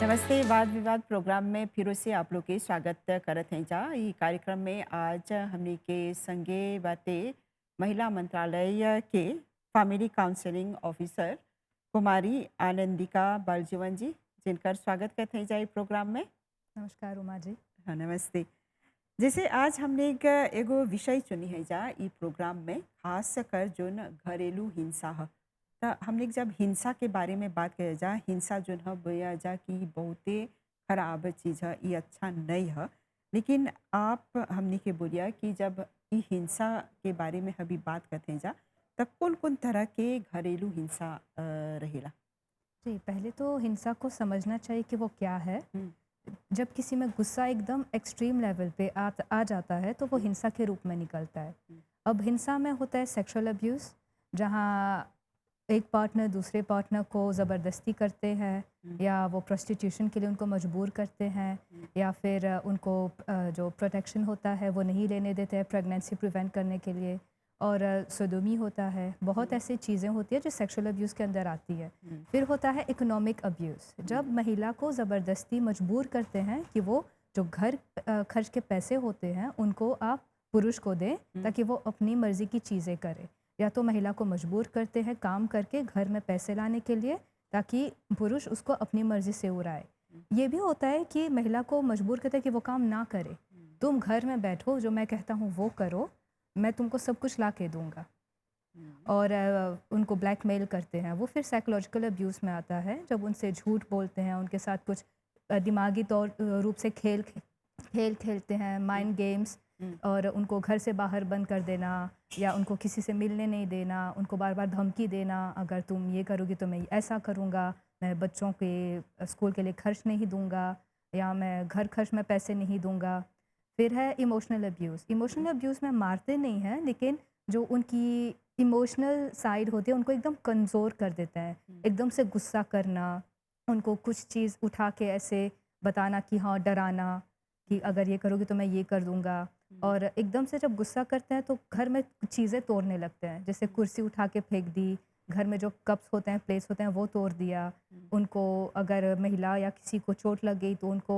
नमस्ते। वाद विवाद प्रोग्राम में फिर से आप लोग के स्वागत करत हैं जा। ई कार्यक्रम में आज हमने के संगे बाते महिला मंत्रालय के फैमिली काउंसलिंग ऑफिसर कुमारी आनंदिका बालजीवन जी, जिनकर स्वागत करते हैं जा ई प्रोग्राम में। नमस्कार उमा जी। हाँ, नमस्ते। जैसे आज हमने एक एगो विषय चुनी है जा ई प्रोग्राम में, खास कर जोन घरेलू हिंसा है। त हमने जब हिंसा के बारे में बात करे जा, हिंसा जोन है बोया जा कि बहुते खराब चीज़ है, ये अच्छा नहीं है। लेकिन आप हमने के बोलिया कि जब ई हिंसा के बारे में अभी बात करते हैं जा, तब कौन कौन तरह के घरेलू हिंसा रहेला। जी, पहले तो हिंसा को समझना चाहिए कि वो क्या है। हम्म, जब किसी में गुस्सा एकदम एक्सट्रीम लेवल पे आ जाता है तो वो हम्म, हिंसा के रूप में निकलता है। हम्म, अब हिंसा में होता है सेक्सुअल अब्यूज़, जहाँ एक पार्टनर दूसरे पार्टनर को ज़बरदस्ती करते हैं हम्म, या वो प्रोस्टिट्यूशन के लिए उनको मजबूर करते हैं, हम्म, या फिर उनको जो प्रोटेक्शन होता है वो नहीं लेने देते हैं प्रेगनेंसी प्रिवेंट करने के लिए, और सोडोमी होता है। बहुत हम्म, ऐसी चीज़ें होती हैं जो सेक्सुअल अब्यूज़ के अंदर आती है। हम्म, फिर होता है इकोनॉमिक अब्यूज़, हम्म, जब महिला को ज़बरदस्ती मजबूर करते हैं कि वो जो घर खर्च के पैसे होते हैं उनको आप पुरुष को दें हम्म, ताकि वो अपनी मर्ज़ी की चीज़ें करे। या तो महिला को मजबूर करते हैं काम करके घर में पैसे लाने के लिए ताकि पुरुष उसको अपनी मर्ज़ी से उड़ाए। ये भी होता है कि महिला को मजबूर करते हैं कि वो काम ना करे, हम्म, तुम घर में बैठो, जो मैं कहता हूँ वो करो, मैं तुमको सब कुछ ला के दूँगा। हम्म, और उनको ब्लैकमेल करते हैं। वो फिर साइकोलॉजिकल अब्यूज़ में आता है, जब उनसे झूठ बोलते हैं, उनके साथ कुछ दिमागी तौर रूप से खेल खेलते हैं, हम्म, माइंड गेम्स, हम्म, और उनको घर से बाहर बंद कर देना या उनको किसी से मिलने नहीं देना, उनको बार-बार धमकी देना, अगर तुम ये करोगी तो मैं ऐसा करूँगा, मैं बच्चों के स्कूल के लिए खर्च नहीं दूँगा, या मैं घर खर्च में पैसे नहीं दूँगा। फिर है इमोशनल अब्यूज़। इमोशनल अब्यूज़ में मारते नहीं हैं, लेकिन जो उनकी इमोशनल साइड होती है उनको एकदम कमज़ोर कर देते हैं। हम्म, एकदम से गुस्सा करना, उनको कुछ चीज़ उठा के ऐसे बताना कि हाँ, डराना कि अगर ये करोगी तो मैं ये कर दूँगा। हम्म, और एकदम से जब गुस्सा करते हैं तो घर में चीज़ें तोड़ने लगते हैं। जैसे हम्म, कुर्सी उठा के फेंक दी, घर में जो कप्स होते हैं, प्लेट्स होते हैं वो तोड़ दिया। हम्म, उनको अगर महिला या किसी को चोट लग गई तो उनको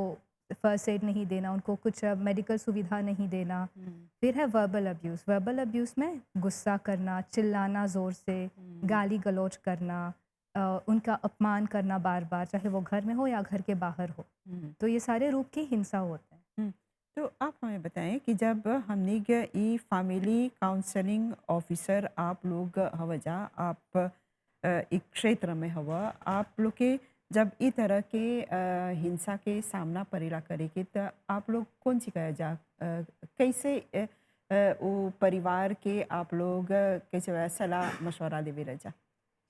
फर्स्ट एड नहीं देना, उनको कुछ मेडिकल सुविधा नहीं देना। हम्म, फिर है वर्बल अब्यूज़। वर्बल अब्यूज़ में गुस्सा करना, चिल्लाना ज़ोर से, हम्म, गाली-गलौज करना, उनका अपमान करना बार-बार, चाहे वो घर में हो या घर के बाहर हो। हम्म, तो ये सारे रूप की हिंसा होते हैं। हुँ। तो आप हमें बताएँ कि जब हमने ग ई फैमिली काउंसलिंग ऑफ़िसर आप लोग हव जा, आप एक क्षेत्र में हव, आप लोग के जब ई तरह के हिंसा के सामना पड़ेला करे के त आप लोग कौन सी करा जा? कैसे वो परिवार के आप लोग कैसे सलाह-मशवरा देवेला जा?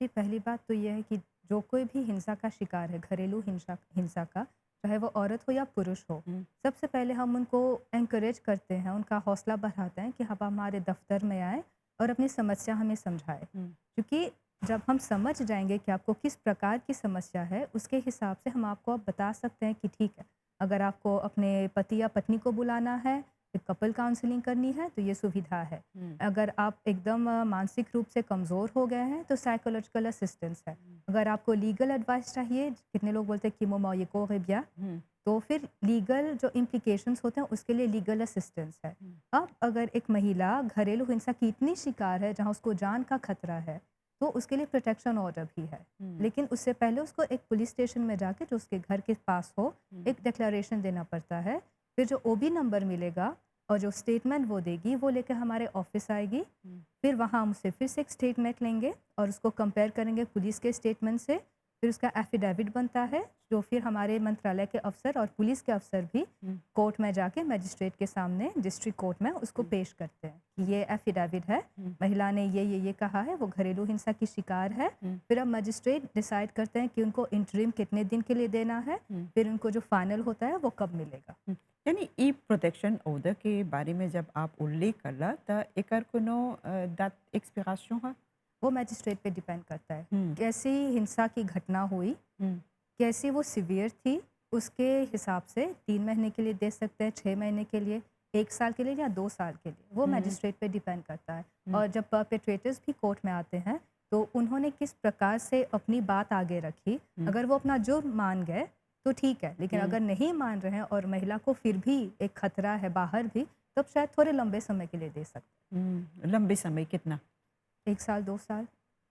जी, पहली बात तो ये है कि जो कोई भी हिंसा का शिकार है, घरेलू हिंसा हिंसा का, चाहे वो औरत हो या पुरुष हो, हुँ, सबसे पहले हम उनको एनकरेज करते हैं, उनका हौसला बढ़ाते हैं कि आप हमारे दफ्तर में आएँ और अपनी समस्या हमें समझाएँ। हुँ, क्योंकि जब हम समझ जाएँगे कि आपको किस प्रकार की समस्या है, उसके हिसाब से हम आपको अब बता सकते हैं कि ठीक है, अगर आपको अपने पति या पत्नी को बुलाना है, फिर कपल काउंसलिंग करनी है, तो ये सुविधा है। हुँ, अगर आप एकदम मानसिक रूप से कमज़ोर हो गए हैं तो साइकोलॉजिकल असिस्टेंस है। हुँ, अगर आपको लीगल एडवाइस चाहिए, कितने लोग बोलते हैं कि मोमोयिको है ब्या, हुँ, तो फिर लीगल जो इम्प्लिकेशंस होते हैं उसके लिए लीगल असिस्टेंस है। हुँ, अब अगर एक महिला घरेलू हिंसा की इतनी शिकार है जहाँ उसको जान का खतरा है, तो उसके लिए प्रोटेक्शन ऑर्डर भी है। हुँ, लेकिन उससे पहले उसको एक पुलिस स्टेशन में जाके जो उसके घर के पास हो, हुँ, एक डिक्लेरेशन देना पड़ता है। फिर जो ओबी नंबर मिलेगा और जो स्टेटमेंट वो देगी, वो लेकर हमारे ऑफ़िस आएगी। हुँ, फिर वहाँ हम उससे फिर से एक स्टेटमेंट लेंगे और उसको कंपेयर करेंगे पुलिस के स्टेटमेंट से। फिर उसका एफ़िडेविट बनता है, जो फिर हमारे मंत्रालय के अफ़सर और पुलिस के अफ़सर भी हुँ, कोर्ट में जाके मजिस्ट्रेट के सामने डिस्ट्रिक्ट कोर्ट में उसको हुँ, पेश करते हैं कि ये एफ़िडेविट है, हुँ, महिला ने ये कहा है, वो घरेलू हिंसा की शिकार है। हुँ, फिर अब मजिस्ट्रेट डिसाइड करते हैं कि उनको इंटरिम कितने दिन के लिए देना है, हुँ। फिर उनको जो फाइनल होता है वो कब मिलेगा। हुँ, यानी ई प्रोटेक्शन ऑर्डर के बारे में जब आप उल्लेख करला त एकर कोनो dat expiration है? वो मजिस्ट्रेट पे डिपेंड करता है। हुँ, कैसी हिंसा की घटना हुई, हुँ, कैसी वो सीवियर थी, उसके हिसाब से 3 महीने के लिए दे सकते हैं, 6 महीने के लिए, 1 साल के लिए या 2 साल के लिए। वो हुँ, मजिस्ट्रेट पे डिपेंड करता है। हुँ, और जब परपेट्रेटर्स भी कोर्ट में आते हैं, तो उन्होंने किस प्रकार से अपनी बात आगे रखी, हुँ, अगर वो अपना जुर्म मान गए, तो ठीक है, लेकिन हुँ, अगर नहीं मान रहे हैं और महिला को फिर भी एक खतरा है बाहर भी, तब शायद थोड़े लंबे समय के लिए दे सकते लंबे समय कितना हैं। 1 साल, 2 साल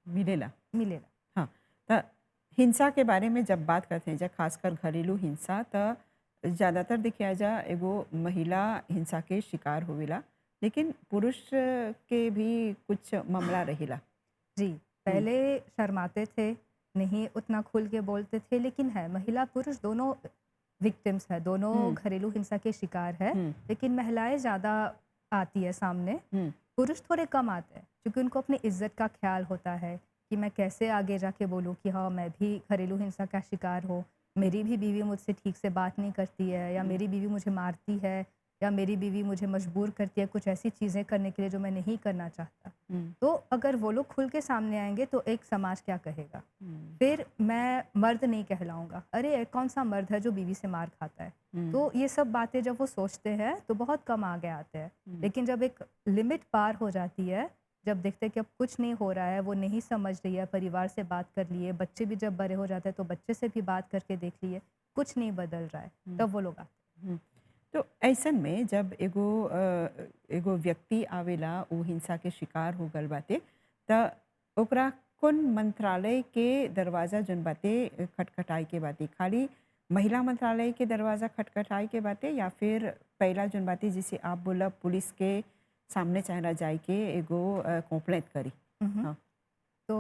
मिलेला? मिलेगा। हाँ, त हिंसा के बारे में जब बात करते हैं जा खासकर घरेलू हिंसा त ज़्यादातर देखिया जा एगो महिला हिंसा के शिकार होवेला, लेकिन पुरुष के भी कुछ मामला रहेला। जी, हुँ, पहले शर्माते थे, नहीं उतना खुल के बोलते थे, लेकिन है महिला-पुरुष दोनों विक्टिम्स हैं, दोनों हुँ, घरेलू हिंसा के शिकार हैं, हुँ, लेकिन महिलाएँ ज़्यादा आती है सामने, हुँ, पुरुष थोड़े कम आते हैं, क्योंकि उनको अपनी इज़्ज़त का ख़्याल होता है कि मैं कैसे आगे जाके बोलूँ कि हाँ, मैं भी घरेलू हिंसा का शिकार हूँ, मेरी भी बीवी मुझसे ठीक से बात नहीं करती है या हुँ, मेरी बीवी मुझे मारती है या मेरी बीवी मुझे मजबूर करती है कुछ ऐसी चीज़ें करने के लिए जो मैं नहीं करना चाहता। हुँ, तो अगर वो लोग खुल के सामने आएँगे तो एक समाज क्या कहेगा? हुँ, फिर मैं मर्द नहीं कहलाऊँगा। अरे! कौन-सा मर्द है जो बीवी से मार खाता है? हुँ, तो ये सब बातें जब वो सोचते हैं तो बहुत कम आगे आते हैं। हुँ, लेकिन जब एक लिमिट पार हो जाती है, जब देखते हैं कि अब कुछ नहीं हो रहा है, वो नहीं समझ रही है, परिवार से बात कर लिए, बच्चे भी जब बड़े हो जाते हैं तो बच्चे से भी बात करके देख लिए, कुछ नहीं बदल रहा है, हुँ, तब वो लोग आते हुँ। तो ऐसन में जब एगो व्यक्ति आवेला उ हिंसा के शिकार हो गल बाटे त ओकरा कौन मंत्रालय के दरवाज़ा जोन बाटे खटखटाए के बाटे? खाली महिला मंत्रालय के दरवाज़ा खटखटाए के बाटे या फिर पहला जोन बाटे जिसे आप बोला पुलिस के सामने चाहेला जाए के एगो कंप्लेंट करी? हैं। हाँ। तो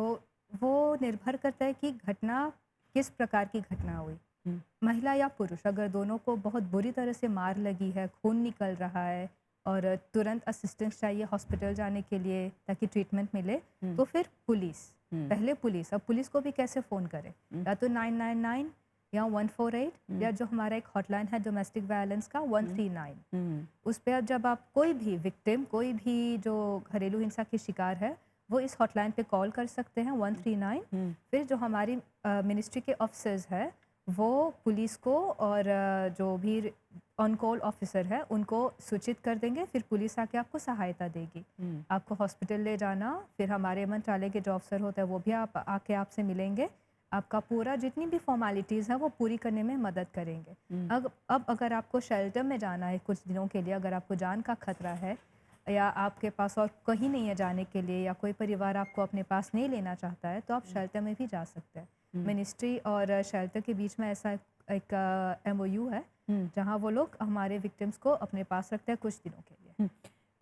वो निर्भर करता है कि घटना किस प्रकार की घटना हुई। हुँ, महिला या पुरुष अगर दोनों को बहुत बुरी तरह से मार लगी है, खून निकल रहा है और तुरंत असिस्टेंस चाहिए हॉस्पिटल जाने के लिए ताकि ट्रीटमेंट मिले, हुँ, तो फिर पुलिस, हुँ, पहले पुलिस, अब पुलिस को भी कैसे फ़ोन करें? हुँ, या तो 999 या 148 हुँ, या जो हमारा एक हॉटलाइन है डोमेस्टिक वायलेंस का हुँ, 139। हुँ, उस पे जब आप कोई भी विक्टिम, कोई भी जो घरेलू हिंसा के शिकार है, वो इस हॉटलाइन पे कॉल कर सकते हैं 139। हुँ, फिर जो हमारी मिनिस्ट्री के ऑफिसर्स हैं, वो पुलिस को और जो भी ऑन कॉल ऑफिसर है, उनको सूचित कर देंगे, फिर पुलिस आके आपको सहायता देगी। हुँ, आपको हॉस्पिटल ले जाना, फिर हमारे मंत्रालय के जो अफ़सर होते हैं, वो भी आप आके आपसे मिलेंगे। आपका पूरा जितनी भी फ़ॉर्मेलिटीज़ हैं, वो पूरी करने में मदद करेंगे। हुँ, अब अगर आपको शेल्टर में जाना है कुछ दिनों के लिए, अगर आपको जान का खतरा है या आपके पास और कहीं नहीं है जाने के लिए या कोई परिवार आपको अपने पास नहीं लेना चाहता है, तो आप शेल्टर में भी जा सकते हैं। हुँ, मिनिस्ट्री और शेल्टर के बीच में ऐसा एक एमओयू है, हुँ। जहाँ वो लोग हमारे विक्टिम्स को अपने पास रखते हैं कुछ दिनों के लिए। हुँ।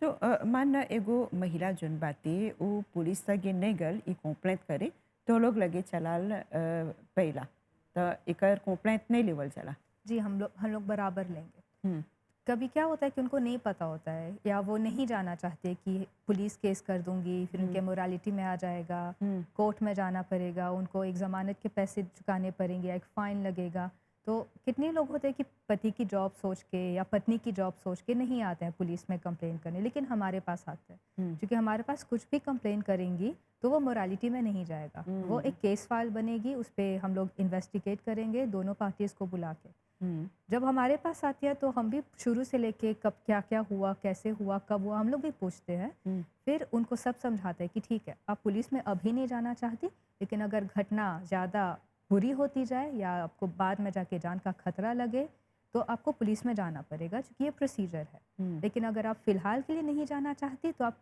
तो मान ल एगो महिला जोन बाटे उ पुलिस लगे नहीं गल ई कंप्लेंट करे तो लोग लगे चलाल पइला त एकर कंप्लेंट नहीं लेवल जाला। जी, हम लोग बराबर लेंगे। हुँ, कभी क्या होता है कि उनको नहीं पता होता है या वो नहीं जाना चाहते कि पुलिस केस कर दूँगी, फिर हुँ, उनके मोरालिटी में आ जाएगा, हुँ, कोर्ट में जाना पड़ेगा, उनको एक ज़मानत के पैसे चुकाने पड़ेंगे या एक फ़ाइन लगेगा। तो कितने लोग होते हैं कि पति की जॉब सोच के या पत्नी की जॉब सोच के नहीं आते हैं पुलिस में कंप्लेन करने, लेकिन हमारे पास आते हैं। हुँ, क्योंकि हमारे पास कुछ भी कंप्लेन करेंगी, तो वो मोरालिटी में नहीं जाएगा। वो हुँ, एक केस फ़ाइल बनेगी, उस पे हम लोग इन्वेस्टिगेट करेंगे दोनों पार्टीज़ को बुला के। हुँ, जब हमारे पास आती है तो हम भी शुरू से लेके कब क्या-क्या हुआ, कैसे हुआ, कब हुआ, हम लोग भी पूछते हैं। हुँ, फिर उनको सब समझाते हैं कि ठीक है, आप पुलिस में अभी नहीं जाना चाहती, लेकिन अगर घटना ज़्यादा बुरी होती जाए या आपको बाद में जाके जान का खतरा लगे, तो आपको पुलिस में जाना पड़ेगा क्योंकि ये प्रोसीजर है। हुँ, लेकिन अगर आप फ़िलहाल के लिए नहीं जाना चाहती तो आप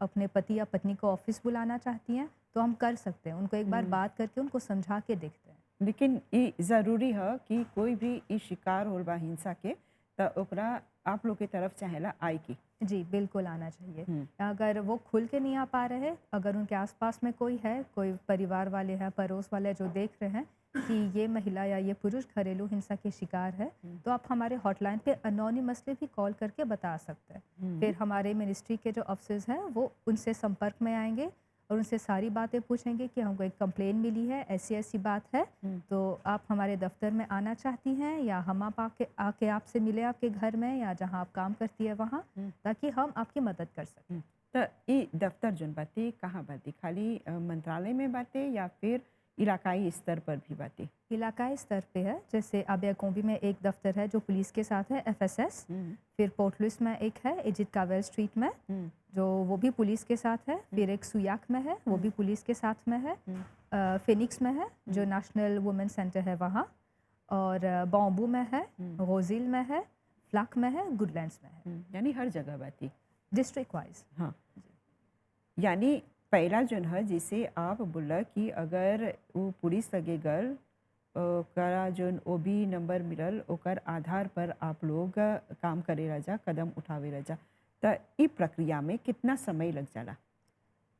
अपने पति या पत्नी को ऑफ़िस बुलाना चाहती हैं, तो हम कर सकते हैं। उनको एक बार हुँ। बात करके उनको समझा के देखते हैं। लेकिन ई ज़रूरी ह कि कोई भी ई शिकार होल बा हिंसा के त ओकरा आप लोग के तरफ चाहेला आए के। जी, बिल्कुल आना चाहिए। हुँ, अगर वो खुल के नहीं आ पा रहे हैं, अगर उनके आस-पास में कोई है, कोई परिवार वाले हैं, पड़ोस वाले हैं जो देख रहे हैं कि ये महिला या ये पुरुष घरेलू हिंसा के शिकार है, हुँ, तो आप हमारे हॉटलाइन पे एनोनिमसली भी कॉल करके बता सकते हैं। हुँ, फिर हमारे मिनिस्ट्री के जो ऑफ़िसर्स हैं, वो उनसे संपर्क में आएँगे और उनसे सारी बातें पूछेंगे कि हमको एक कंप्लेन मिली है, ऐसी-ऐसी बात है, हुँ, तो आप हमारे दफ़्तर में आना चाहती हैं या हम आप आके आके आपसे मिलें आपके घर में या जहाँ आप काम करती हैं वहाँ? हुँ, ताकि हम आपकी मदद कर सकें। हुँ। त ई दफ्तर जोन बाटे कहाँ बाटे? खाली मंत्रालय में बाटे या फिर इलाकाई स्तर पर भी बाटे? इलाकाई स्तर पे है, जैसे अबेकोंबी में एक दफ़्तर है जो पुलिस के साथ है एफएसएस, हुँ, फिर पोर्ट लुइस में एक है एजिद कावेल स्ट्रीट में, हुँ, जो वो भी पुलिस के साथ है, हुँ, फिर एक सुयाक में है, वो हुँ, भी पुलिस के साथ में है, हुँ, फिनिक्स में है, हुँ, जो नेशनल वुमेन सेंटर है वहाँ, और बॉम्बू में है, रोजिल में है, फ्लक में है, गुडलैंड्स में है, यानी हर जगह बाती। District wise. हाँ, यानी पहला जोन है जिसे आप बोला कि अगर वो पुलिस लगे गल ओकरा जोन ओबी नंबर मिलल ओकर आधार पर आप लोग काम करे रजा कदम उठावे रजा। त ई प्रक्रिया में कितना समय लग जाला?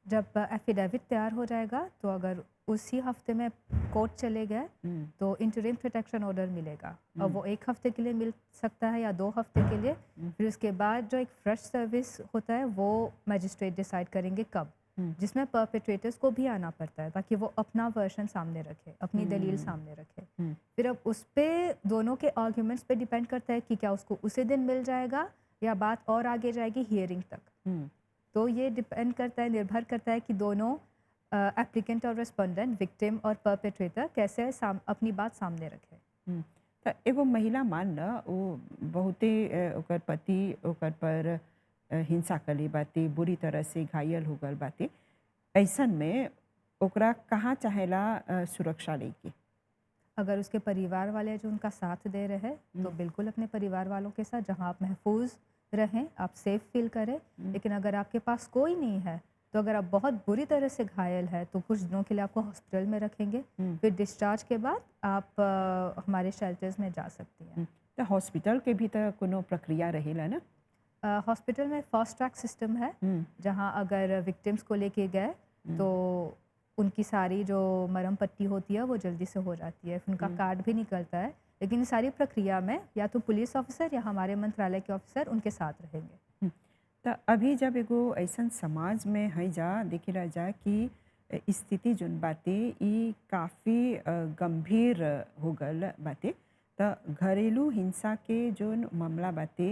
जब एफिडेविट तैयार हो जाएगा तो अगर उसी हफ्ते में कोर्ट चले गए हम्म, तो इंटरिम प्रोटेक्शन ऑर्डर मिलेगा। अब हम्म, वो 1 हफ्ते के लिए मिल सकता है या 2 हफ्ते के लिए। हम्म, फिर उसके बाद जो एक फ्रेश सर्विस होता है वो मैजिस्ट्रेट डिसाइड करेंगे कब, हम्म, जिसमें परपेट्रेटर्स को भी आना पड़ता है ताकि वो अपना वर्शन सामने रखे, अपनी दलील हम्म, सामने रखे। हम्म, फिर अब उस पे दोनों के आर्ग्यूमेंट्स पे डिपेंड करता है कि क्या उसको उसी दिन मिल जाएगा या बात और आगे जाएगी हियरिंग तक। हम्म, तो ये डिपेंड करता है, निर्भर करता है कि दोनों एप्लीकेंट और रिस्पोंडेंट, विक्टिम और परपेट्रेटर कैसे अपनी बात सामने रखें। हम्म। त एगो महिला मान ल वो बहुते ओकर पति ओकर पर हिंसा कले बाते बुरी तरह से घायल हो गल बाते। ऐसन में ओकरा कहाँ चाहेला सुरक्षा लेके? अगर उसके परिवार वाले जो उनका साथ दे रहे हैं तो हम्म, बिल्कुल अपने परिवार वालों के साथ, जहां आप महफूज रहें, आप सेफ फील करें। हम्म, लेकिन अगर आपके पास कोई नहीं है तो अगर आप बहुत बुरी तरह से घायल है तो कुछ दिनों के लिए आपको हॉस्पिटल में रखेंगे। हम्म, फिर डिस्चार्ज के बाद आप हमारे शेल्टर्स में जा सकती हैं। त हॉस्पिटल के भी त कोनो प्रक्रिया रहेला ना? हॉस्पिटल में फास्ट ट्रैक सिस्टम है, हम्म, जहां अगर विक्टिम्स को लेके गए तो हम्म, उनकी सारी जो मरहम पट्टी होती है वो जल्दी से हो जाती है, फिर उनका हम्म, कार्ड भी निकलता है। लेकिन इस सारी प्रक्रिया में या तो पुलिस ऑफिसर या हमारे मंत्रालय के ऑफिसर उनके साथ रहेंगे। हम्म। त अभी जब एगो ऐसन समाज में है जा देखेला जा कि स्थिति जोन बाते ई काफ़ी गंभीर हो गल बाते। त घरेलू हिंसा के जोन मामला बाते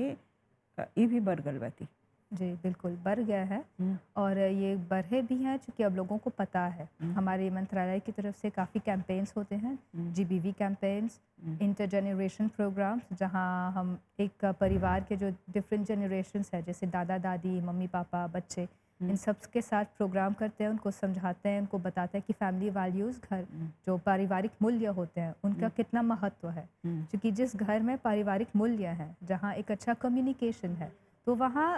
ई भी बढ़ गल बाते। जी, बिल्कुल बढ़ गया है। हम्म, और ये बढ़े भी हैं चूँकि अब लोगों को पता है। हम्म, हमारे मंत्रालय की तरफ से काफ़ी कैंपेन्स होते हैं, हम्म, जीबीवी कैंपेन्स, हम्म, इंटरजेनरेशन प्रोग्राम्स, जहाँ हम एक परिवार के जो डिफरेंट जनरेशन्स हैं जैसे दादा-दादी, मम्मी-पापा, बच्चे, इन हम्म, सब के साथ प्रोग्राम करते हैं, उनको समझाते हैं, उनको बताते हैं कि फैमिली वैल्यूज़, घर हम्म, जो पारिवारिक मूल्य होते हैं, उनका हम्म, कितना महत्व है। हम्म, क्योंकि जिस घर में पारिवारिक मूल्य हैं, जहाँ एक अच्छा कम्युनिकेशन है, तो वहाँ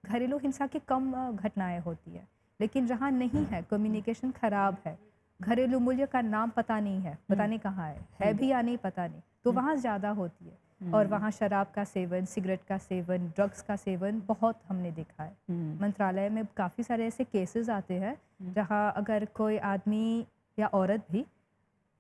घरेलू हिंसा की कम घटनाएँ होती हैं। लेकिन जहाँ नहीं है, कम्युनिकेशन ख़राब है, घरेलू मूल्य का नाम पता नहीं है, पता हम्म, नहीं कहाँ है हम्म, भी या नहीं पता नहीं, तो हम्म, वहाँ ज़्यादा होती है। और हम्म, वहाँ शराब का सेवन, सिगरेट का सेवन, ड्रग्स का सेवन बहुत हमने देखा है। हम्म, मंत्रालय में काफ़ी सारे ऐसे केसेस आते हैं, जहाँ अगर कोई आदमी या औरत भी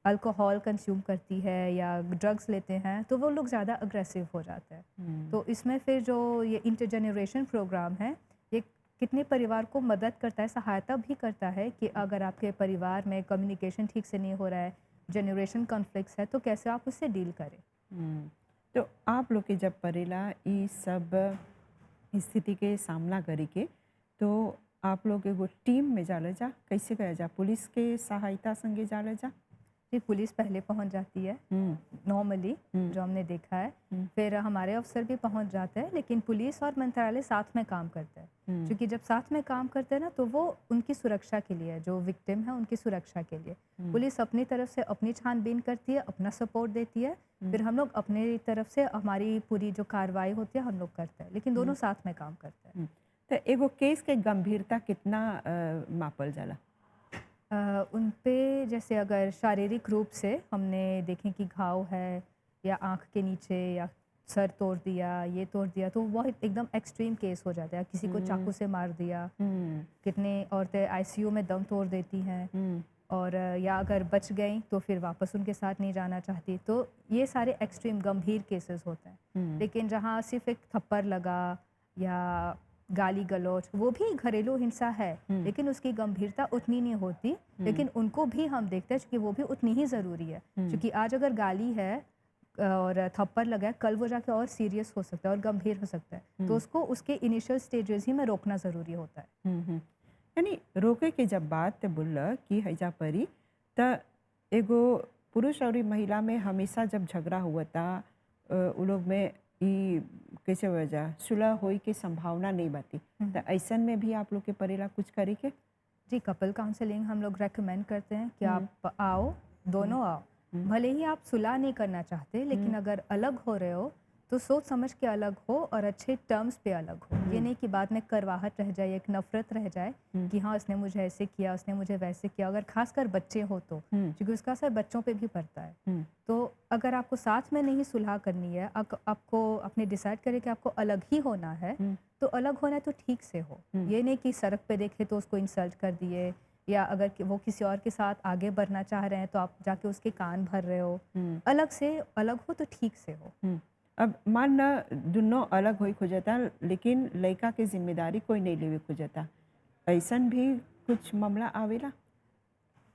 अल्कोहल कंज्यूम करती है या ड्रग्स लेते हैं तो वो लोग ज़्यादा अग्रेसिव हो जाते हैं। हम्म, तो इसमें फिर जो ये इंटरजेनरेशन प्रोग्राम है, ये कितने परिवार को मदद करता है, सहायता भी करता है कि अगर आपके परिवार में कम्युनिकेशन ठीक से नहीं हो रहा है, जनरेशन कॉन्फ्लिक्ट्स है, तो कैसे आप उससे डील करें। हम्म। तो आप लोग के जब परेला ई सब स्थिति के सामना करे के तो आप लोग एगो टीम में जाला जा कैसे गया जा पुलिस के सहायता संगे जाला जा? जी, पुलिस पहले पहुंच जाती है हम्म, नॉर्मली, हम्म, जो हमने देखा है। हम्म, फिर हमारे अफ़सर भी पहुंच जाते हैं, लेकिन पुलिस और मंत्रालय साथ में काम करते हैं। हम्म, क्योंकि जब साथ में काम करते हैं ना, तो वो उनकी सुरक्षा के लिए है, जो विक्टिम है उनकी सुरक्षा के लिए। हम्म, पुलिस अपनी तरफ से अपनी छानबीन करती है, अपना सपोर्ट देती है। हम्म, फिर हम लोग अपनी तरफ से हमारी पूरी जो कार्रवाई होती है हम लोग करते हैं, लेकिन दोनों हम्म, साथ में काम करते हैं। हम्म। तो एगो केस के गंभीरता कितना मापल जाला? उन पे जैसे अगर शारीरिक रूप से हमने देखें कि घाव है या आँख के नीचे या सर तोड़ दिया, ये तोड़ दिया, तो वो एकदम एक्सट्रीम केस हो जाता है। किसी को हम्म, चाकू से मार दिया, हम्म, कितने औरतें आईसीयू में दम तोड़ देती हैं। हम्म, और या अगर बच गईं तो फिर वापस उनके साथ नहीं जाना चाहती। तो ये सारे एक्सट्रीम गंभीर केसेस होते हैं। हम्म, लेकिन जहाँ सिर्फ़ एक थप्पड़ लगा या गाली-गलौच, वो भी घरेलू हिंसा है, हम्म, लेकिन उसकी गंभीरता उतनी नहीं होती। हम्म, लेकिन उनको भी हम देखते हैं क्योंकि वो भी उतनी ही ज़रूरी है। हम्म, क्योंकि आज अगर गाली है और थप्पड़ लगा है, कल वो जाके और सीरियस हो सकता है और गंभीर हो सकता है। तो हम्म, उसको उसके इनिशियल स्टेजेस ही में रोकना ज़रूरी होता है। हम्म। यानी रोके के जब बात बोल कि हैजा परी त एगो पुरुष और महिला में हमेशा जब झगड़ा हुआ था उ लोग में ई कैसे वजह सुलह होई के संभावना नहीं बाती। हुँ। तो ऐसन में भी आप लोग के परेला कुछ करे के? जी, कपल काउंसलिंग हम लोग रेकमेंड करते हैं कि हम्म, आप आओ, हम्म, दोनों आओ। हुँ, भले ही आप सुलह नहीं करना चाहते, हुँ, लेकिन अगर अलग हो रहे हो तो सोच समझ के अलग हो और अच्छे टर्म्स पे अलग हो। ये हुँ, नहीं कि बाद में करवाहट रह जाए, एक नफ़रत रह जाए हुँ, कि हाँ, उसने मुझे ऐसे किया, उसने मुझे वैसे किया। अगर ख़ासकर बच्चे हो तो, हुँ, क्योंकि उसका असर बच्चों पे भी पड़ता है। हुँ, तो अगर आपको साथ में नहीं सुलह करनी है, आपको आपने डिसाइड करे कि आपको अलग ही होना है, हुँ, तो अलग होना है तो ठीक से हो। हुँ, ये नहीं कि सड़क पे देखे तो उसको इंसल्ट कर दिए, या अगर वो किसी और के साथ आगे बढ़ना चाह रहे हैं तो आप जाके उसके कान भर रहे हो। हुँ, अलग से अलग हो तो ठीक से हो। हुँ। अब मान ल दुन्नो अलग होई खोजता लेकिन लइका के ज़िम्मेदारी कोई नहीं लेवे खोजता। अइसन भी कुछ मामला आवेला?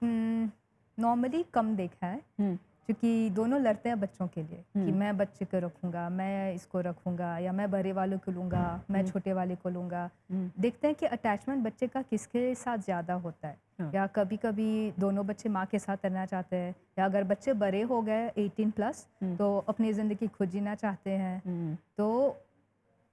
नॉर्मली कम देखा है, हुँ, क्योंकि दोनों लड़ते हैं बच्चों के लिए कि हुँ, मैं बच्चे को रखूँगा, मैं इसको रखूँगा, या मैं बड़े वालों को लूँगा, मैं हुँ, छोटे वाले को लूँगा। हुँ, देखते हैं कि अटैचमेंट बच्चे का किसके साथ ज़्यादा होता है, हाँ, या कभी-कभी दोनों बच्चे माँ के साथ रहना चाहते हैं, या अगर बच्चे बड़े हो गए 18 प्लस हुँ, तो अपनी ज़िंदगी खुद जीना चाहते हैं। हुँ, तो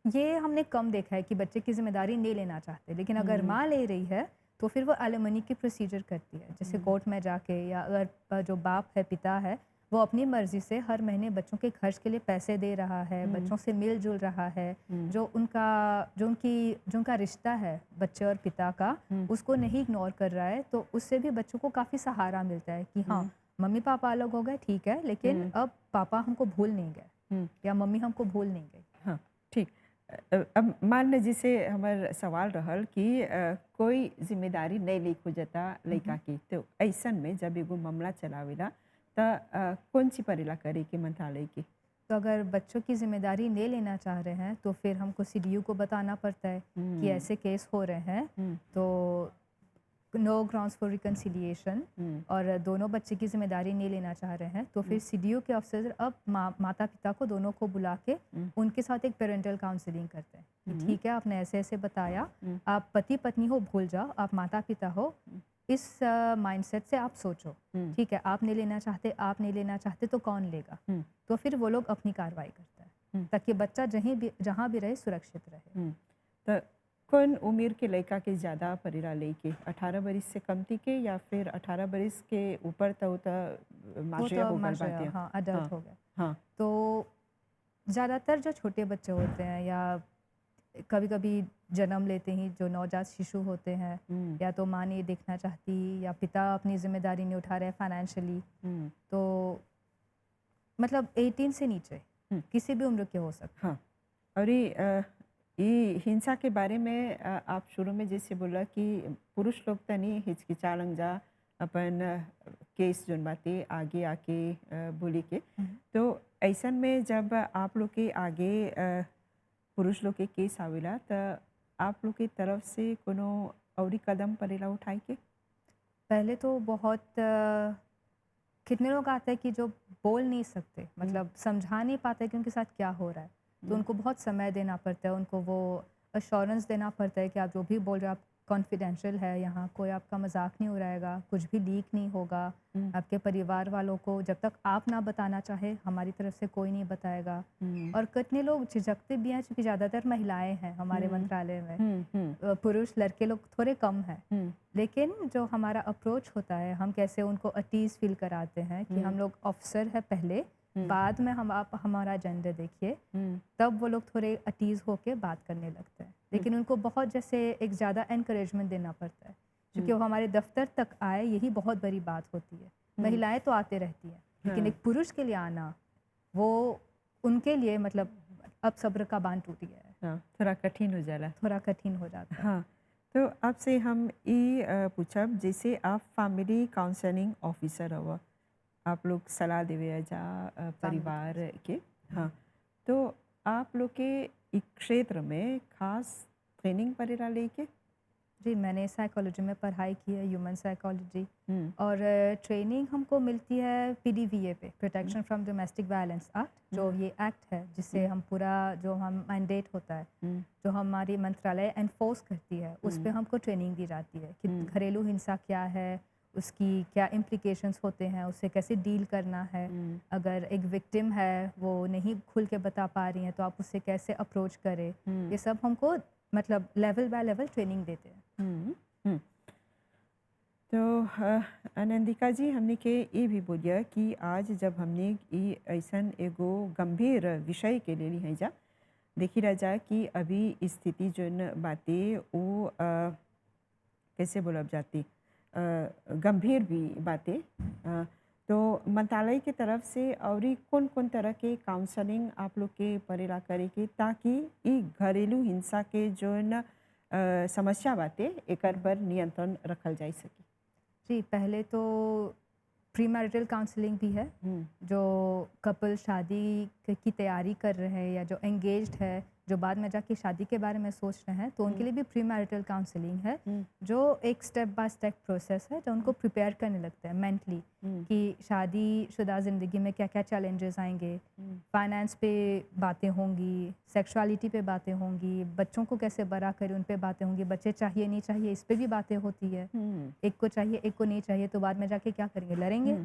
ये हमने कम देखा है कि बच्चे की ज़िम्मेदारी नहीं लेना चाहते, लेकिन अगर हुँ, माँ ले रही है, तो फिर वो एलिमनी की प्रोसीजर करती है। जैसे हुँ, कोर्ट में जाके, या अगर जो बाप है, पिता है, वो अपनी मर्ज़ी से हर महीने बच्चों के खर्च के लिए पैसे दे रहा है, हुँ, बच्चों से मिल-जुल रहा है, हुँ, जो उनका रिश्ता है बच्चे और पिता का, हुँ, उसको नहीं इग्नोर कर रहा है, तो उससे भी बच्चों को काफ़ी सहारा मिलता है कि हाँ, हुँ, मम्मी-पापा अलग हो गए, ठीक है, लेकिन हुँ, अब पापा हमको भूल नहीं गए, हुँ। या मम्मी हमको भूल नहीं गई। हाँ, ठीक। अब मान ली जैसे हमर सवाल रहल कि कोई ज़िम्मेदारी नहीं ले खोजता हुँ, लइका हुँ। की, तो अइसन में जब एगो मामला चलावेला त कौन ची परेला करे के मंत्रालय के? तो अगर बच्चों की ज़िम्मेदारी नहीं लेना चाह रहे हैं, तो फिर हमको सीडीयू को बताना पड़ता है कि हुँ, ऐसे केस हो रहे हैं। हुँ, तो नो ग्राउंड्स फॉर रिकंसिलिएशन, हुँ, और दोनों बच्चे की ज़िम्मेदारी नहीं लेना चाह रहे हैं, तो फिर हुँ, सीडीयू के अफ़सर अब माता-पिता को दोनों को बुला के हुँ, उनके साथ एक पैरेंटल काउंसलिंग करते हैं कि हुँ, ठीक है, आपने ऐसे-ऐसे बताया, हुँ, आप पति-पत्नी हो भूल जाओ, आप माता-पिता हो, हुँ, इस माइंडसेट से आप सोचो। हुँ, ठीक है, आप नहीं लेना चाहते तो कौन लेगा? हुँ, तो फिर वो लोग अपनी कार्रवाई करता है, हुँ, ताकि बच्चा जहाँ भी रहे सुरक्षित रहे। हुँ। त कौन उम्र के लइका के ज़्यादा परेला लइके? 18 बरिस से कमती के या फिर 18 बरिस के ऊपर त वो माशया तो अब हो गल माशाया, बाटे? हाँ, अडल्ट हाँ, हो गए। हाँ, तो ज़्यादातर जो छोटे बच्चे होते हैं, या कभी-कभी जन्म लेते ही जो नवजात शिशु होते हैं, हुँ, या तो माँ नहीं देखना चाहती, या पिता अपनी ज़िम्मेदारी नहीं उठा रहे फाइनेंशियली, हुँ, तो मतलब 18 से नीचे हुँ, किसी भी उम्र के हो सकते हैं। हाँ। और ये हिंसा के बारे में आप शुरू में जैसे बोला कि पुरुष लोग तनी हिचकिचालन जा अपन केस जोन बाते आगे आके बोले के हुँ। तो ऐसन में जब आप लोग के आगे पुरुष लोग के केस आवेला त आप लोग की तरफ से कोनो अउरी कदम परेला उठाए के? पहले तो बहुत कितने लोग आते हैं कि जो बोल नहीं सकते, हुँ, मतलब समझा नहीं पाते कि उनके साथ क्या हो रहा है। तो हुँ, उनको बहुत समय देना पड़ता है, उनको वो अश्योरेंस देना पड़ता है कि आप जो भी बोल रहे हो आप कॉन्फिडेंशियल है, यहाँ कोई आपका मजाक नहीं उड़ाएगा, कुछ भी लीक नहीं होगा। हुँ, आपके परिवार वालों को जब तक आप ना बताना चाहे, हमारी तरफ से कोई नहीं बताएगा। हुँ, और कितने लोग झिझकते भी हैं, क्योंकि ज़्यादातर महिलाएं हैं हमारे हुँ, मंत्रालय में। हुँ, हुँ, पुरुष लड़के लोग थोड़े कम हैं। हुँ, लेकिन जो हमारा अप्रोच होता है, हम कैसे उनको अटीज़ फ़ील कराते हैं कि हुँ, हम लोग ऑफ़िसर हैं पहले, हुँ, बाद में हम आप हमारा जेंडर देखिए, हुँ, तब वो लोग थोड़े अटीज़ होके बात करने लगते हैं। हुँ, लेकिन उनको बहुत जैसे एक ज़्यादा एनकरेजमेंट देना पड़ता है, क्योंकि हुँ, वो हमारे दफ़्तर तक आए, यही बहुत बड़ी बात होती है। हुँ, महिलाएँ तो आते रहती हैं, लेकिन हाँ। एक पुरुष के लिए आना, वो उनके लिए मतलब अब सब्र का बाँध टूट गया है, हाँ, थोड़ा कठिन हो जाला। थोड़ा कठिन हो जाता है। हाँ, तो आपसे हम ई पूछब जैसे आप फैमिली काउंसलिंग ऑफिसर हव, आप लोग सलाह देवे जा फैमिली परिवार काउंसलिंग। के। हुँ। हाँ, तो आप लोग के इ क्षेत्र में खास ट्रेनिंग परेला लेके? जी, मैंने साइकोलॉजी में पढ़ाई की है, ह्यूमन साइकोलॉजी, हुँ, और ट्रेनिंग हमको मिलती है पीडीवीए पे, हुँ, protection from domestic violence act, जो हुँ, ये एक्ट है जिससे हुँ, हम पूरा जो हम मैंडेट होता है, हुँ, जो हमारी मंत्रालय एनफोर्स करती है, उस पे हुँ, हमको ट्रेनिंग दी जाती है कि हुँ, घरेलू हिंसा क्या है, उसकी क्या इम्प्लिकेशंस होते हैं, उससे कैसे डील करना है। हुँ, अगर एक विक्टिम है, वो नहीं खुल के बता पा रही हैं, तो आप उससे कैसे अप्रोच करें, हुँ, ये सब हमको मतलब लेवल बाय लेवल ट्रेनिंग देते हैं। हुँ, हुँ। तो आनंदिका जी हमने के ये भी बोलिया कि आज जब हमने ई ऐसन एगो गंभीर विषय के लिए है जा देखी रह जाए कि अभी स्थिति जोन बातें वो कैसे बोलब जाती गंभीर भी बातें तो मंत्रालय की तरफ से और कौन कौन तरह के काउंसलिंग आप लोग के परेला करे के ताकि ई घरेलू हिंसा के जोन समस्या बातें एकर पर नियंत्रण रखल जा सके। जी, पहले तो प्री मैरिटल काउंसलिंग भी है, हुँ, जो कपल शादी की तैयारी कर रहे हैं या जो एंगेज्ड है, जो बाद में जाके शादी के बारे में सोच रहे हैं, तो उनके हुँ, लिए भी प्री मैरिटल काउंसलिंग है, हुँ, जो एक स्टेप बाय स्टेप प्रोसेस है, जो उनको प्रिपेयर करने लगता है मेंटली हुँ, कि शादीशुदा ज़िंदगी में क्या-क्या चैलेंजेस आएँगे, हुँ, फाइनेंस पे बातें होंगी, सेक्सुअलिटी पे बातें होंगी, बच्चों को कैसे बड़ा करें, उन पे बातें होंगी, बच्चे चाहिए, नहीं चाहिए, इस पे भी बातें होती है। हुँ, एक को चाहिए, एक को नहीं चाहिए, तो बाद में जाके क्या करेंगे? लड़ेंगे। हुँ,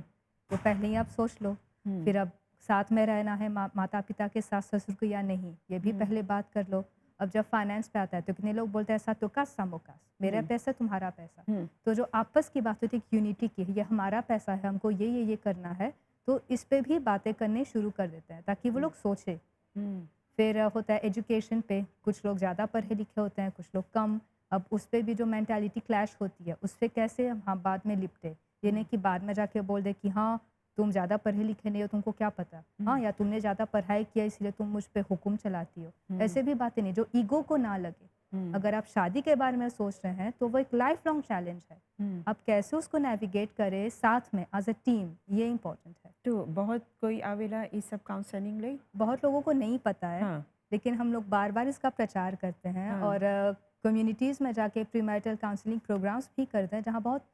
तो पहले ही आप सोच लो। हुँ, फिर अब साथ में रहना है माता-पिता के सास-ससुर को या नहीं, ये भी हुँ, पहले बात कर लो। अब जब फाइनेंस पे आता है तो कितने लोग बोलते हैं ऐसा तो कास सामोकास, मेरा हुँ, पैसा तुम्हारा पैसा। हुँ, तो जो आपस की बात होती है एक यूनिटी की, ये हमारा पैसा है, हमको ये करना है, तो इस पे भी बातें करनी शुरू कर देते हैं ताकि वो हुँ, लोग सोचें। हुँ, फिर होता है एजुकेशन पे, कुछ लोग ज़्यादा पढ़े लिखे होते हैं, कुछ लोग कम। अब उस पे भी जो मेंटालिटी क्लैश होती है, उससे कैसे हम बाद में निपटे। ये नहीं हुँ, कि बाद में जाके बोल दे कि हाँ, तुम ज़्यादा पढ़े लिखे नहीं हो, तुमको क्या पता? हाँ, हुँ, या तुमने ज़्यादा पढ़ाई किया इसलिए तुम मुझ पे हुक्म चलाती हो। हुँ, ऐसे भी बातें नहीं, जो ईगो को ना लगे। हुँ, अगर आप शादी के बारे में सोच रहे हैं, तो वो एक लाइफ लॉन्ग चैलेंज है। हुँ। आप कैसे उसको नेविगेट करें साथ में एज़ अ टीम, ये इम्पोर्टेंट है। तो बहुत कोई आवेला ये सब काउंसलिंग ले। बहुत लोगों को नहीं पता है, हाँ, लेकिन हम लोग बार-बार इसका प्रचार करते हैं हाँ, और कम्युनिटीज़ में जाके प्रीमैरिटल काउंसलिंग प्रोग्राम्स भी करते हैं, जहाँ बहुत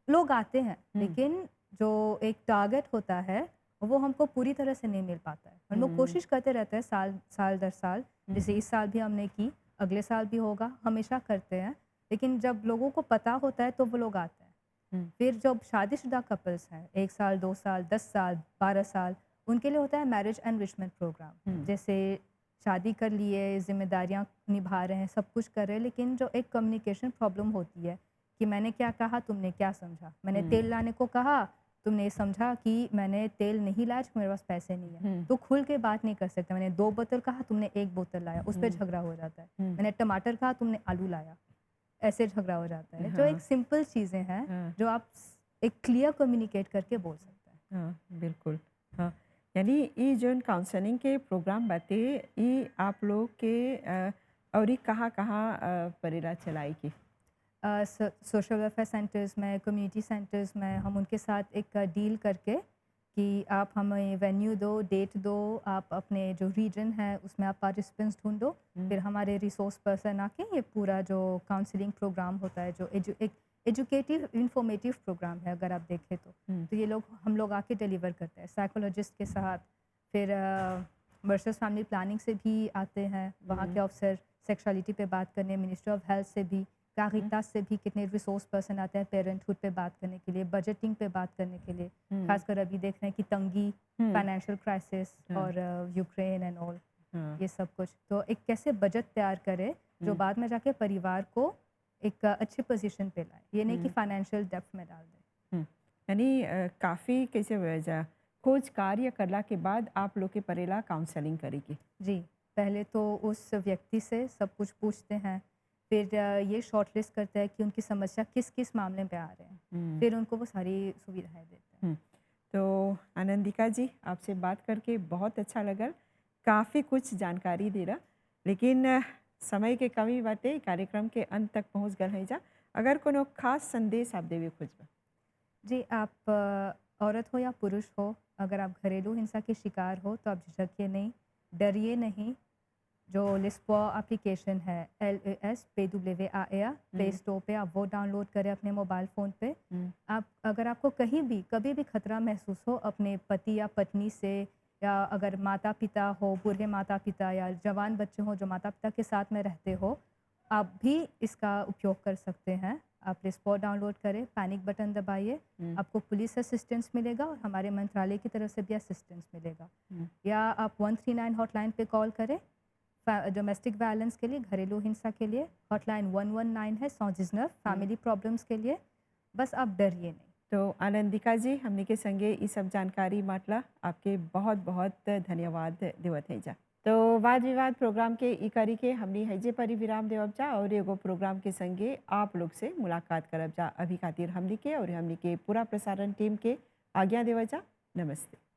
लोग आते हैं, हुँ, लेकिन जो एक टारगेट होता है, वो हमको पूरी तरह से नहीं मिल पाता है। हम लोग हुँ, कोशिश करते रहते हैं साल साल दर साल, हुँ, जैसे इस साल भी हमने की, अगले साल भी होगा, हमेशा करते हैं, लेकिन जब लोगों को पता होता है, तो वो लोग आते हैं। हुँ, फिर जब शादीशुदा कपल्स हैं 1 साल, 2 साल, 10 साल, 12 साल, उनके लिए होता है मैरिज एनरिचमेंट प्रोग्राम। हुँ, जैसे शादी कर लिए, ज़िम्मेदारियाँ निभा रहे हैं, सब कुछ कर रहे हैं, लेकिन जो एक कम्युनिकेशन प्रॉब्लम होती है कि मैंने क्या कहा, तुमने क्या समझा? मैंने हुँ, तेल लाने को कहा, तुमने ये समझा कि मैंने तेल नहीं लाया क्योंकि मेरे पास पैसे नहीं है। हुँ, तो खुल के बात नहीं कर सकते। मैंने 2 बोतल कहा, तुमने 1 बोतल लाया, उस पे हुँ, झगड़ा हो जाता है। हुँ, मैंने टमाटर कहा, तुमने आलू लाया। ऐसे झगड़ा हो जाता है। जो हाँ, एक सिंपल चीज़ें हैं, हाँ, जो आप एक क्लियर कम्युनिकेट करके बोल सकते हैं। हाँ, बिल्कुल, हाँ। यानी ये जोन काउंसलिंग के प्रोग्राम बाटे ये आप लोग के और कहाँ-कहाँ परेला चलाई के? सोशल वेलफेयर सेंटर्स में, कम्युनिटी सेंटर्स में हम उनके साथ एक डील करके कि आप हमें वेन्यू दो, डेट दो, आप अपने जो रीजन है उसमें आप पार्टिसिपेंट्स ढूँढो, हुँ, फिर हमारे रिसोर्स पर्सन आके ये पूरा जो काउंसलिंग प्रोग्राम होता है, जो एक एजुकेटिव इन्फॉर्मेटिव प्रोग्राम है अगर आप देखें तो। हुँ, तो ये लोग हम लोग आके डिलीवर करते हैं साइकोलॉजिस्ट के साथ, फिर वर्सेस फैमिली प्लानिंग से भी आते हैं, वहाँ हुँ, के अफसर सेक्सुअलिटी पे बात करने, मिनिस्ट्री ऑफ हेल्थ से भी, हुँ, कारिtas से भी कितने रिसोर्स पर्सन आते हैं पेरेंटहुड पे बात करने के लिए, बजटिंग पे बात करने के लिए। हुँ, खासकर अभी देख रहे हैं कि तंगी, हुँ, फाइनेंशियल क्राइसिस हाँ, और यूक्रेन एंड ऑल, हाँ, ये सब कुछ। तो एक कैसे बजट तैयार करें जो हुँ, बाद में जाके परिवार को एक अच्छे पोजीशन पे लाए। ये नहीं कि हुँ, फाइनेंशियल डेप्थ में डाल दें। हुँ। यानी काफ़ी कैसे वजह खोज कार्य करला के बाद आप लोग के परेला काउंसलिंग करे के। जी, पहले तो उस व्यक्ति से सब कुछ पूछते हैं, फिर ये शॉर्टलिस्ट करते हैं कि उनकी समस्या किस-किस मामले पे आ रहे हैं। हुँ, फिर उनको वो सारी सुविधाएँ देते हैं। हुँ। तो आनंदिका जी आपसे बात करके बहुत अच्छा लगल। काफ़ी कुछ जानकारी दे रहा, लेकिन समय के कमी बाटे कार्यक्रम के अंत तक पहुँच गए हैं जा। अगर कोनो खास संदेश आप देवे खोजबा? जी, आप औरत हो या पुरुष हो, अगर आप घरेलू हिंसा के शिकार हो तो आप झिझकिए नहीं, डरिए नहीं। जो लिस्पॉ एप्लीकेशन है LASPWAA प्ले हुँ, स्टोर पे आप वो डाउनलोड करें अपने मोबाइल फ़ोन पे। हुँ, आप अगर आपको कहीं भी कभी भी खतरा महसूस हो अपने पति या पत्नी से, या अगर माता-पिता हो, बूढ़े माता-पिता या जवान बच्चे हों जो माता-पिता के साथ में रहते हो, आप भी इसका उपयोग कर सकते हैं। आप लिस्पॉ डाउनलोड करें, पैनिक बटन दबाइए, हुँ, आपको पुलिस असिस्टेंस मिलेगा और हमारे मंत्रालय की तरफ से भी असिस्टेंस मिलेगा। हुँ, या आप 139 हॉटलाइन पे कॉल करें, डोमेस्टिक वायलेंस के लिए, घरेलू हिंसा के लिए हॉटलाइन 119 है, 119 फैमिली प्रॉब्लम्स के लिए बस आप डरिए नहीं। तो आनंदिका जी हमने के संगे ये सब जानकारी माटला आपके बहुत बहुत धन्यवाद देवत है जा। तो वाद विवाद प्रोग्राम के ई करी के हमने हैजे परी विराम देवब जा और एगो प्रोग्राम के संगे आप लोग से मुलाकात करब जा। अभी खातिर हमने के और हमने के पूरा प्रसारण टीम के आज्ञा देवब जा। नमस्ते।